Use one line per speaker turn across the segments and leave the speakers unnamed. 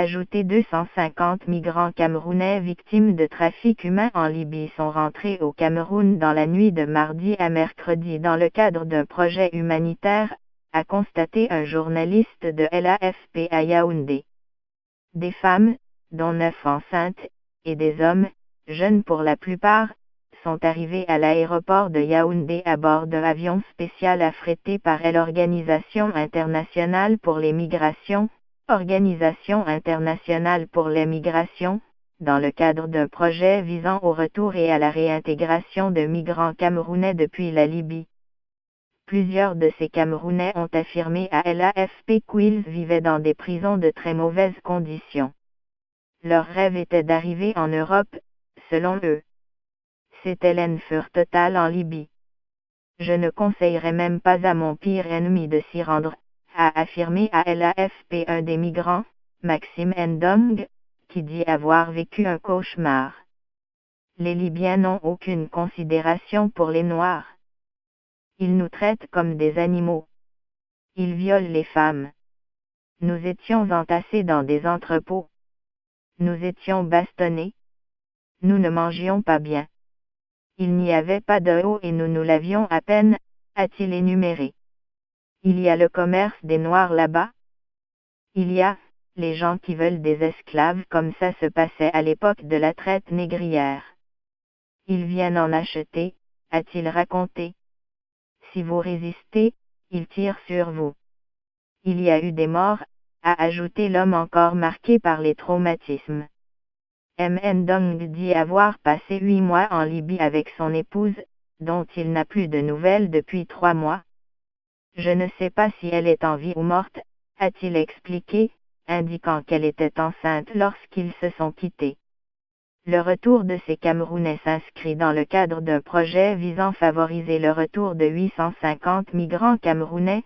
Ajouté 250 migrants camerounais victimes de trafic humain en Libye sont rentrés au Cameroun dans la nuit de mardi à mercredi dans le cadre d'un projet humanitaire, a constaté un journaliste de l'AFP à Yaoundé. Des femmes, dont 9 enceintes, et des hommes, jeunes pour la plupart, sont arrivés à l'aéroport de Yaoundé à bord d'un avion spécial affrété par l'Organisation internationale pour les migrations, Organisation internationale pour les migrations, dans le cadre d'un projet visant au retour et à la réintégration de migrants camerounais depuis la Libye. Plusieurs de ces Camerounais ont affirmé à l'AFP qu'ils vivaient dans des prisons de très mauvaises conditions. Leur rêve était d'arriver en Europe, selon eux. C'était l'enfer total en Libye. Je ne conseillerais même pas à mon pire ennemi de s'y rendre, a affirmé à l'AFP un des migrants, Maxime Ndong, qui dit avoir vécu un cauchemar. Les Libyens n'ont aucune considération pour les Noirs. Ils nous traitent comme des animaux. Ils violent les femmes. Nous étions entassés dans des entrepôts. Nous étions bastonnés. Nous ne mangions pas bien. Il n'y avait pas d'eau et nous nous lavions à peine, a-t-il énuméré. Il y a le commerce des Noirs là-bas. Il y a, les gens qui veulent des esclaves comme ça se passait à l'époque de la traite négrière. Ils viennent en acheter, a-t-il raconté. Si vous résistez, ils tirent sur vous. Il y a eu des morts, a ajouté l'homme encore marqué par les traumatismes. Ndong dit avoir passé 8 mois en Libye avec son épouse, dont il n'a plus de nouvelles depuis 3 mois. Je ne sais pas si elle est en vie ou morte, a-t-il expliqué, indiquant qu'elle était enceinte lorsqu'ils se sont quittés. Le retour de ces Camerounais s'inscrit dans le cadre d'un projet visant à favoriser le retour de 850 migrants camerounais,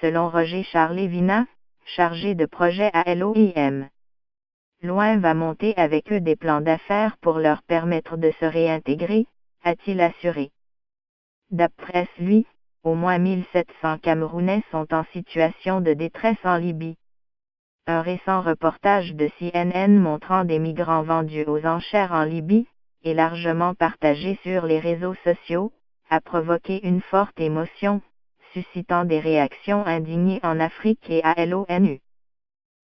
selon Roger Charlevina, chargé de projet à l'OIM. Loin va monter avec eux des plans d'affaires pour leur permettre de se réintégrer, a-t-il assuré. D'après lui, au moins 1700 Camerounais sont en situation de détresse en Libye. Un récent reportage de CNN montrant des migrants vendus aux enchères en Libye, et largement partagé sur les réseaux sociaux, a provoqué une forte émotion, suscitant des réactions indignées en Afrique et à l'ONU.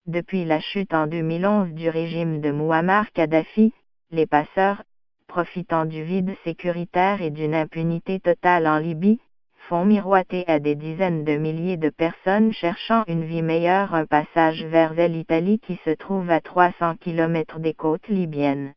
Depuis la chute en 2011 du régime de Mouammar Kadhafi, les passeurs, profitant du vide sécuritaire et d'une impunité totale en Libye, font miroiter à des dizaines de milliers de personnes cherchant une vie meilleure un passage vers l'Italie qui se trouve à 300 km des côtes libyennes.